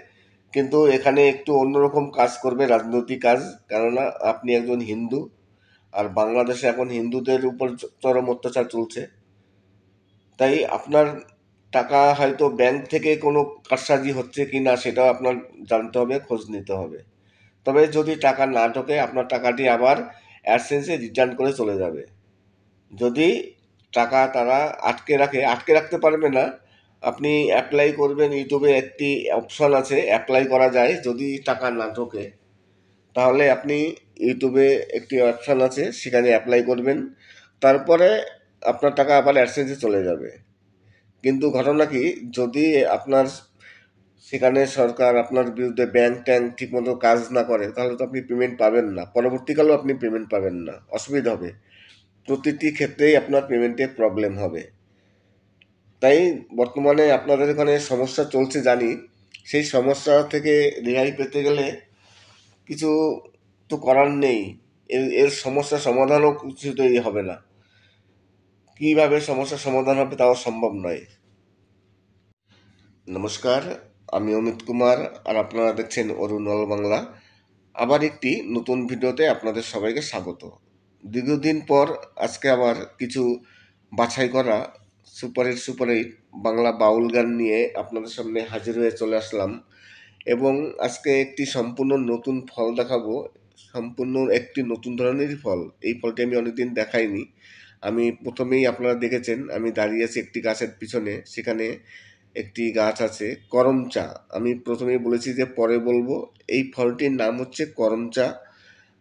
কিন্তু এখানে একটু অন্যরকম কাজ করবে, রাজনৈতিক কাজ। কেননা আপনি একজন হিন্দু, আর বাংলাদেশে এখন হিন্দুদের উপর চরম অত্যাচার চলছে। তাই আপনার টাকা হয়তো ব্যাংক থেকে কোনো কারসাজি হচ্ছে কি না সেটাও আপনার জানতে হবে, খোঁজ নিতে হবে। তবে যদি টাকা না ঢোকে, আপনার টাকাটি আবার অ্যাডসেন্সে রিটার্ন করে চলে যাবে। যদি টাকা তারা আটকে রাখতে পারবে না। আপনি অ্যাপ্লাই করবেন, ইউটিউবে একটি অপশন আছে, অ্যাপ্লাই করা যায় যদি টাকা না ঢোকে, তাহলে আপনি ইউটিউবে একটি অপশন আছে, সেখানে অ্যাপ্লাই করবেন, তারপরে আপনার টাকা আবার অ্যাডসেন্সে চলে যাবে। কিন্তু ঘটনা কি, যদি আপনার সেখানে সরকার আপনার বিরুদ্ধে ব্যাংক ট্যাঙ্ক ঠিকমতো কাজ না করে, তাহলে তো আপনি পেমেন্ট পাবেন না, পরবর্তীকালেও আপনি পেমেন্ট পাবেন না, অসুবিধা হবে, প্রতিটি ক্ষেত্রেই আপনার পেমেন্টে প্রবলেম হবে। তাই বর্তমানে আপনাদের এখানে সমস্যা চলছে জানি, সেই সমস্যা থেকে রেহাই পেতে গেলে কিছু তো করার নেই, এর সমস্যা সমাধানও কিছুতেই হবে না। কিভাবে সমস্যার সমাধান হবে তাও সম্ভব নয়। নমস্কার, আমি অমিত কুমার, আর আপনারা দেখছেন অরুণল বাংলা। আবার একটি নতুন ভিডিওতে আপনাদের সবাইকে স্বাগত। দীর্ঘদিন পর আজকে আবার কিছু বাছাই করা সুপারহিট বাংলা বাউল গান নিয়ে আপনাদের সামনে হাজির হয়ে চলে আসলাম, এবং আজকে একটি সম্পূর্ণ নতুন ফল দেখাবো, সম্পূর্ণ একটি নতুন ধরনেরই ফল। এই ফলটি আমি অনেকদিন দেখাইনি। আমি প্রথমেই আপনারা দেখেছেন আমি দাঁড়িয়ে আছি একটি গাছের পিছনে, সেখানে একটি গাছ আছে করমচা। আমি প্রথমেই বলেছি যে পরে বলবো, এই ফলটির নাম হচ্ছে করমচা।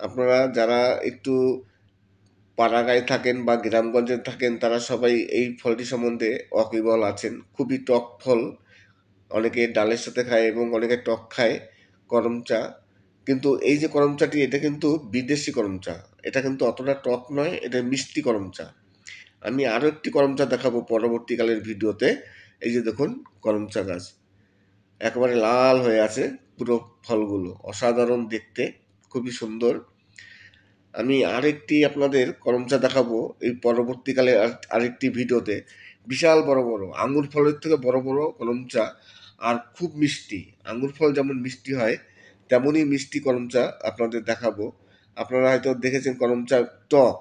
আপনারা যারা একটু পাড়াগাঁয়ে থাকেন বা গ্রামগঞ্জে থাকেন, তারা সবাই এই ফলটি সম্বন্ধে ওয়াকিবহাল আছেন। খুবই টক ফল, অনেকে ডালের সাথে খায় এবং অনেকে টক খায় করমচা। কিন্তু এই যে করমচাটি, এটা কিন্তু বিদেশি করমচা, এটা কিন্তু অতটা টক নয়, এটা মিষ্টি করমচা। আমি আরও একটি করমচা দেখাবো পরবর্তীকালের ভিডিওতে। এই যে দেখুন করমচা গাছ একেবারে লাল হয়ে আছে, পুরো ফলগুলো অসাধারণ দেখতে, খুবই সুন্দর। আমি আরেকটি আপনাদের করমচা দেখাবো এই পরবর্তীকালে আরেকটি ভিডিওতে। বিশাল বড় বড় আঙ্গুর ফলের থেকে বড় বড় করমচা, আর খুব মিষ্টি। আঙ্গুর ফল যেমন মিষ্টি হয়, তেমনই মিষ্টি করমচা আপনাদের দেখাবো। আপনারা হয়তো দেখেছেন করমচা টক,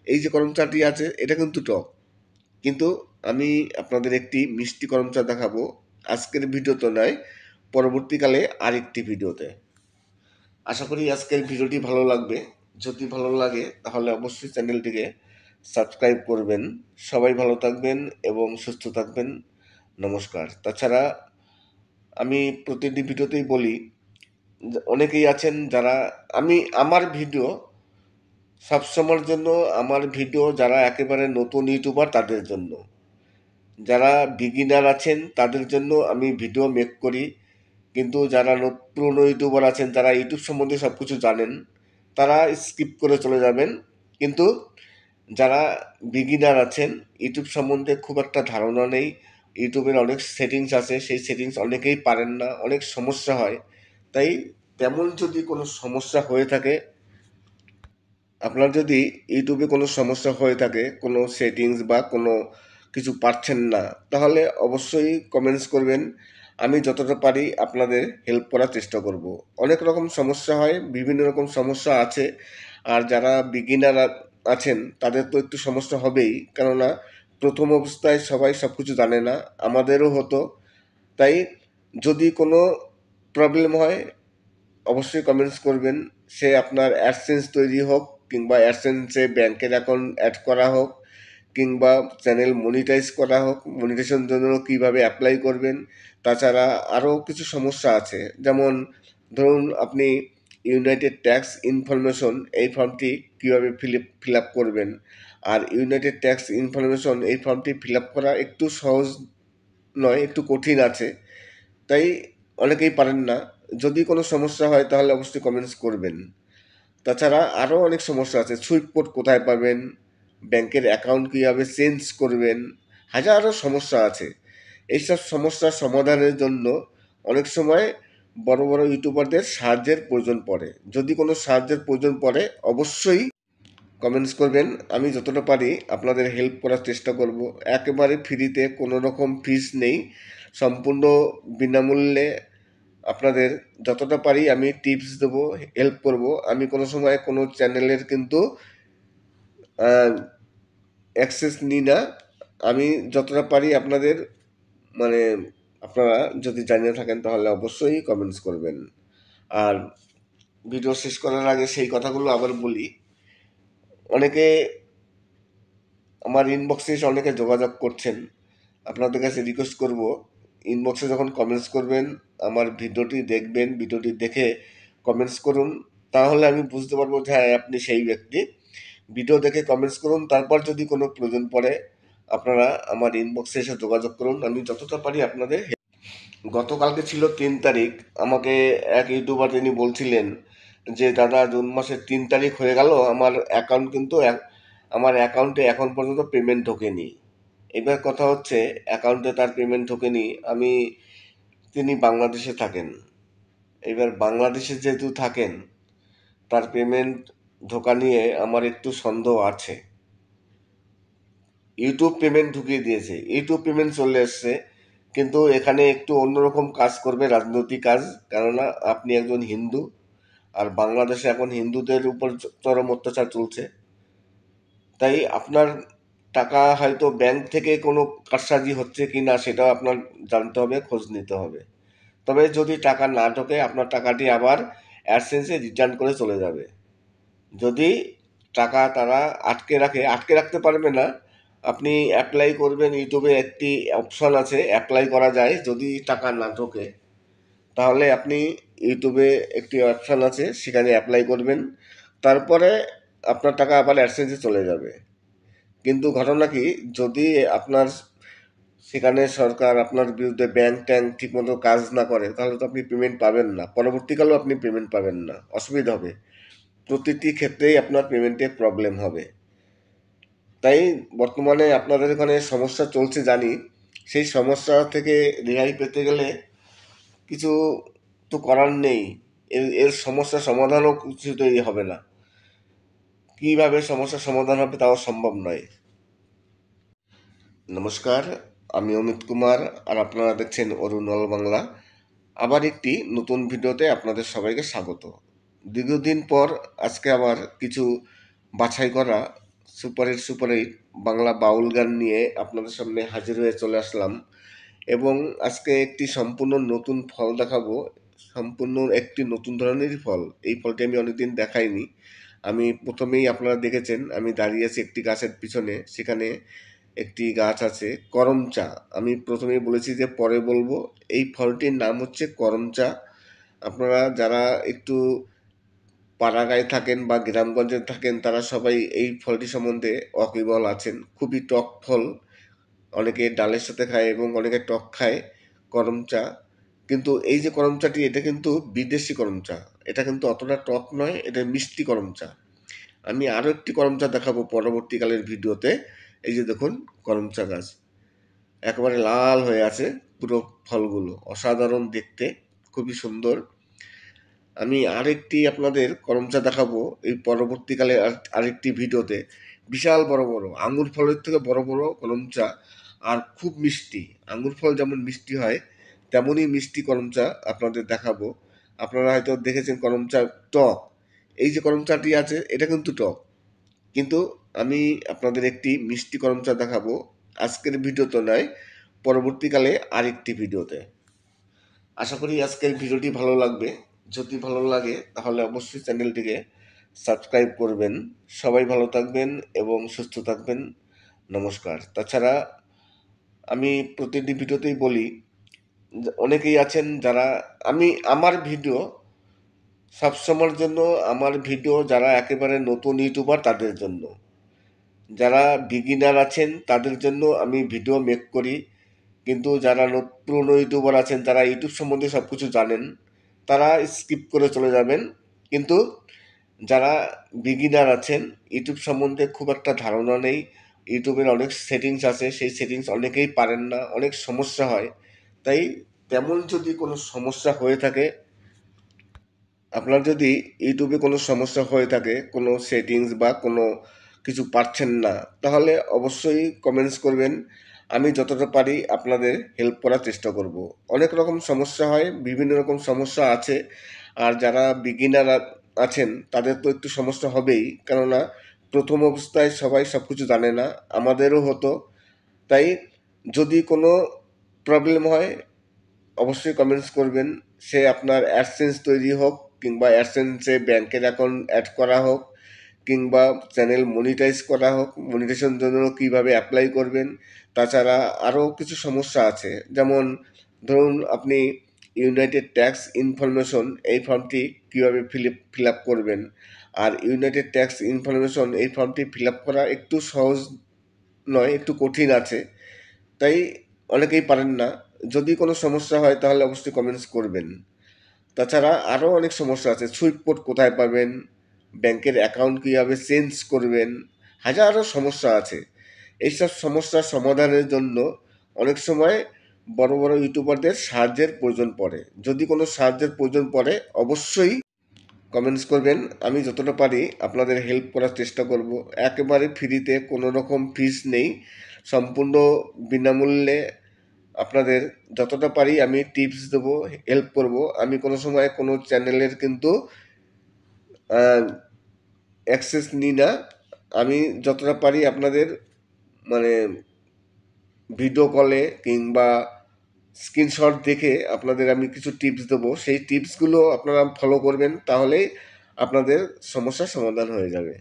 এই যে করমচাটি আছে এটা কিন্তু টক, কিন্তু আমি আপনাদের একটি মিষ্টি করমচা দেখাবো আজকের ভিডিওতে নয়, পরবর্তীকালে আরেকটি ভিডিওতে। আশা করি আজকের ভিডিওটি ভালো লাগবে। যদি ভালো লাগে তাহলে অবশ্যই চ্যানেলটিকে সাবস্ক্রাইব করবেন। সবাই ভালো থাকবেন এবং সুস্থ থাকবেন। নমস্কার। তাছাড়া আমি প্রতিটি ভিডিওতেই বলি, অনেকেই আছেন যারা আমার ভিডিও সবসময়ের জন্য, আমার ভিডিও যারা একেবারে নতুন ইউটিউবার তাদের জন্য। যারা বিগিনার আছেন তাদের জন্য আমি ভিডিও মেক করি, কিন্তু যারা পুরনো ইউটিউবার আছেন, যারা ইউটিউব সম্বন্ধে সব কিছু জানেন, তারা স্কিপ করে চলে যাবেন। কিন্তু যারা বিগিনার আছেন, ইউটিউব সম্বন্ধে খুব একটা ধারণা নেই, ইউটিউবের অনেক সেটিংস আছে, সেই সেটিংস অনেকেই পারেন না, অনেক সমস্যা হয়। তাই তেমন যদি কোনো সমস্যা হয়ে থাকে, আপনার যদি ইউটিউবে কোনো সমস্যা হয়ে থাকে, কোনো সেটিংস বা কোনো কিছু পারছেন না, তাহলে অবশ্যই কমেন্টস করবেন। আমি যতটা পারি আপনাদের হেল্প করার চেষ্টা করব। অনেক রকম সমস্যা হয়, বিভিন্ন রকম সমস্যা আছে। আর যারা বিগিনার আছেন তাদের তো একটু সমস্যা হবেই, কেননা প্রথম অবস্থায় সবাই সব কিছু জানে না, আমাদেরও হতো। তাই যদি কোনো প্রবলেম হয় অবশ্যই কমেন্টস করবেন। সে আপনার অ্যাডসেন্স তৈরি হোক, কিংবা অ্যাডসেন্সে ব্যাংকের অ্যাকাউন্ট অ্যাড করা হোক, কিংবা চ্যানেল মনিটাইজ করা হোক, মনিটাইজেশন জন্য কীভাবে অ্যাপ্লাই করবেন। তাছাড়া আরও কিছু সমস্যা আছে, যেমন ধরুন আপনি ইউনাইটেড ট্যাক্স ইনফরমেশন এই ফর্মটি কীভাবে ফিল আপ করবেন। আর ইউনাইটেড ট্যাক্স ইনফরমেশন এই ফর্মটি ফিল আপ করা একটু সহজ নয়, একটু কঠিন আছে, তাই অনেকেই পারেন না। যদি কোনো সমস্যা হয় তাহলে অবশ্যই কমেন্টস করবেন। তাছাড়া আরও অনেক সমস্যা আছে, সুইপ কোড কোথায় পাবেন, ব্যাংকের অ্যাকাউন্ট কীভাবে চেঞ্জ করবেন, হাজারো সমস্যা আছে। এইসব সমস্যার সমাধানের জন্য অনেক সময় বড় বড় ইউটিউবারদের সাহায্যের প্রয়োজন পড়ে। যদি কোনো সাহায্যের প্রয়োজন পড়ে অবশ্যই কমেন্টস করবেন। আমি যতটা পারি আপনাদের হেল্প করার চেষ্টা করব। একেবারে ফ্রিতে, কোনো রকম ফিস নেই, সম্পূর্ণ বিনামূল্যে আপনাদের যতটা পারি আমি টিপস দেবো, হেল্প করব। আমি কোনো সময় কোনো চ্যানেলের কিন্তু অ্যাক্সেস নিই না। আমি যতটা পারি আপনাদের, মানে আপনারা যদি জানিয়ে থাকেন তাহলে অবশ্যই কমেন্টস করবেন। আর ভিডিও শেষ করার আগে সেই কথাগুলো আবার বলি, অনেকে আমার ইনবক্সে এসে অনেকে যোগাযোগ করছেন, আপনাদের কাছে রিকোয়েস্ট করব, ইনবক্সে যখন কমেন্টস করবেন আমার ভিডিওটি দেখবেন, ভিডিওটি দেখে কমেন্টস করুন, তাহলে আমি বুঝতে পারবো যে হ্যাঁ আপনি সেই ব্যক্তি। ভিডিও দেখে কমেন্টস করুন, তারপর যদি কোনো প্রয়োজন পড়ে আপনারা আমার ইনবক্সে এসে যোগাযোগ করুন, আমি যতটা পারি আপনাদের। গতকালকে ছিল 3 তারিখ, আমাকে এক ইউটিউবার তিনি বলছিলেন যে দাদা জুন মাসের 3 তারিখ হয়ে গেল, আমার অ্যাকাউন্ট কিন্তু আমার অ্যাকাউন্টে এখন পর্যন্ত পেমেন্ট ঢোকেনি। এবার কথা হচ্ছে অ্যাকাউন্টে তার পেমেন্ট ঢোকেনি, তিনি বাংলাদেশে থাকেন। এবার বাংলাদেশে যেহেতু থাকেন, তার পেমেন্ট ঢোকা নিয়ে আমার একটু সন্দেহ আছে। ইউটিউব পেমেন্ট ঢুকিয়ে দিয়েছে, ইউটিউব পেমেন্ট চলে এসছে, কিন্তু এখানে একটু অন্যরকম কাজ করবে, রাজনৈতিক কাজ, কেননা আপনি একজন হিন্দু, আর বাংলাদেশে এখন হিন্দুদের উপর চরম অত্যাচার চলছে। তাই আপনার টাকা হয়তো ব্যাংক থেকে কোনো কারসাজি হচ্ছে কি না সেটাও আপনার জানতে হবে, খোঁজ নিতে হবে। তবে যদি টাকা না ঢোকে আপনার টাকাটি আবার অ্যাডসেন্সে রিটার্ন করে চলে যাবে। যদি টাকা তারা আটকে রাখতে পারবে না, আপনি অ্যাপ্লাই করবেন, ইউটিউবে একটি অপশন আছে অ্যাপ্লাই করা যায়, যদি টাকা না ঢোকে তাহলে আপনি ইউটিউবে একটি অপশন আছে সেখানে অ্যাপ্লাই করবেন, তারপরে আপনার টাকা আবার অ্যাডসেন্সে চলে যাবে। কিন্তু ঘটনা কি, যদি আপনার সেখানে সরকার আপনার বিরুদ্ধে ব্যাংক ট্যাঙ্ক ঠিকমতো কাজ না করে তাহলে তো আপনি পেমেন্ট পাবেন না, পরবর্তীকালেও আপনি পেমেন্ট পাবেন না, অসুবিধা হবে, প্রতিটি ক্ষেত্রেই আপনার পেমেন্টে প্রবলেম হবে। তাই বর্তমানে আপনাদের এখানে সমস্যা চলছে জানি, সেই সমস্যা থেকে রেহাই পেতে গেলে কিছু তো করার নেই, এর সমস্যা সমাধানও কিছুতেই হবে না। কীভাবে সমস্যার সমাধান হবে তাও সম্ভব নয়। নমস্কার, আমি অমিত কুমার, আর আপনারা দেখছেন অরুণল বাংলা। আবার একটি নতুন ভিডিওতে আপনাদের সবাইকে স্বাগত। দীর্ঘদিন পর আজকে আবার কিছু বাছাই করা সুপারহিট বাংলা বাউল গান নিয়ে আপনাদের সামনে হাজির হয়ে চলে আসলাম, এবং আজকে একটি সম্পূর্ণ নতুন ফল দেখাবো, সম্পূর্ণ একটি নতুন ধরনেরই ফল। এই ফলটি আমি অনেকদিন দেখাইনি, আমি প্রথমেই আপনারা দেখেছেন আমি দাঁড়িয়ে আছি একটি গাছের পিছনে, সেখানে একটি গাছ আছে করম চা। আমি প্রথমেই বলেছি যে পরে বলবো, এই ফলটির নাম হচ্ছে করম চা। আপনারা যারা একটু পাড়াগাঁয়ে থাকেন বা গ্রামগঞ্জে থাকেন তারা সবাই এই ফলটি সম্বন্ধে ওয়াকিবহাল আছেন। খুবই টক ফল, অনেকে ডালের সাথে খায় এবং অনেকে টক খায় করম চা। কিন্তু এই যে করম চাটি, এটা কিন্তু বিদেশি করম চা, এটা কিন্তু অতটা টক নয়, এটা মিষ্টি করম চা। আমি আরও একটি করম চা দেখাবো পরবর্তীকালের ভিডিওতে। এই যে দেখুন করম চা গাছ একেবারে লাল হয়ে আছে, পুরো ফলগুলো অসাধারণ দেখতে, খুবই সুন্দর। আমি আরেকটি আপনাদের করম চা দেখাবো এই পরবর্তীকালে আরেকটি ভিডিওতে। বিশাল বড় বড় আঙ্গুর ফলের থেকে বড় বড় করম চা, আর খুব মিষ্টি। আঙ্গুর ফল যেমন মিষ্টি হয় তেমনই মিষ্টি করম চা আপনাদের দেখাবো। আপনারা হয়তো দেখেছেন করম চা টক, এই যে করম চাটি আছে এটা কিন্তু টক, কিন্তু আমি আপনাদের একটি মিষ্টি করম চা দেখাবো আজকের ভিডিওতে নয়, পরবর্তীকালে আরেকটি ভিডিওতে। আশা করি আজকের ভিডিওটি ভালো লাগবে। যদি ভালো লাগে তাহলে অবশ্যই চ্যানেলটিকে সাবস্ক্রাইব করবেন। সবাই ভালো থাকবেন এবং সুস্থ থাকবেন। নমস্কার। তাছাড়া আমি প্রতিটি ভিডিওতেই বলি, অনেকেই আছেন যারা আমার ভিডিও সবসময়ের জন্য, আমার ভিডিও যারা একেবারে নতুন ইউটিউবার তাদের জন্য, যারা বিগিনার আছেন তাদের জন্য আমি ভিডিও মেক করি। কিন্তু যারা পুরনো ইউটিউবার আছেন, যারা ইউটিউব সম্বন্ধে সব কিছু জানেন, তারা স্কিপ করে চলে যাবেন। কিন্তু যারা বিগিনার আছেন, ইউটিউব সম্বন্ধে খুব একটা ধারণা নেই, ইউটিউবের অনেক সেটিংস আছে, সেই সেটিংস অনেকেই পারেন না, অনেক সমস্যা হয়। তাই তেমন যদি কোনো সমস্যা হয়ে থাকে, আপনার যদি ইউটিউবে কোনো সমস্যা হয়ে থাকে, কোনো সেটিংস বা কোনো কিছু পারছেন না, তাহলে অবশ্যই কমেন্টস করবেন। আমি যতটা পারি আপনাদের হেল্প করার চেষ্টা করব। অনেক রকম সমস্যা হয়, বিভিন্ন রকম সমস্যা আছে। আর যারা বিগিনার আছেন তাদের তো একটু সমস্যা হবেই, কেননা প্রথম অবস্থায় সবাই সব কিছু জানে না, আমাদেরও হতো। তাই যদি কোনো প্রবলেম হয় অবশ্যই কমেন্টস করবেন। সে আপনার অ্যাডসেন্স তৈরি হোক, কিংবা অ্যাডসেন্সে ব্যাংকের অ্যাকাউন্ট অ্যাড করা হোক, কিংবা চ্যানেল মনিটাইজ করা হোক, মনিটাইজেশন জন্য কীভাবে অ্যাপ্লাই করবেন। তাছাড়া আরও কিছু সমস্যা আছে, যেমন ধরুন আপনি ইউনাইটেড ট্যাক্স ইনফরমেশন এই ফর্মটি কীভাবে ফিল আপ করবেন। আর ইউনাইটেড ট্যাক্স ইনফরমেশন এই ফর্মটি ফিল আপ করা একটু সহজ নয়, একটু কঠিন আছে, তাই অনেকেই পারেন না। যদি কোনো সমস্যা হয় তাহলে অবশ্যই কমেন্টস করবেন। তাছাড়া আরও অনেক সমস্যা আছে, সুইফট কোড কোথায় পাবেন, ব্যাংকের অ্যাকাউন্ট কীভাবে চেঞ্জ করবেন, হাজারো সমস্যা আছে। এইসব সমস্যার সমাধানের জন্য অনেক সময় বড় বড় ইউটিউবারদের সাহায্যের প্রয়োজন পড়ে। যদি কোনো সাহায্যের প্রয়োজন পড়ে অবশ্যই কমেন্টস করবেন। আমি যতটা পারি আপনাদের হেল্প করার চেষ্টা করব। একেবারে ফ্রিতে, কোনো রকম ফিস নেই, সম্পূর্ণ বিনামূল্যে আপনাদের যতটা পারি আমি টিপস দেবো, হেল্প করব। আমি কোনো সময় কোনো চ্যানেলের কিন্তু অ্যাক্সেস নিই না। আমি যতটা পারি আপনাদের মানে ভিডিও কলে কিংবা স্ক্রিনশট দেখে আপনাদের আমি কিছু টিপস দেবো, সেই টিপসগুলো আপনারা ফলো করবেন, তাহলেই আপনাদের সমস্যার সমাধান হয়ে যাবে।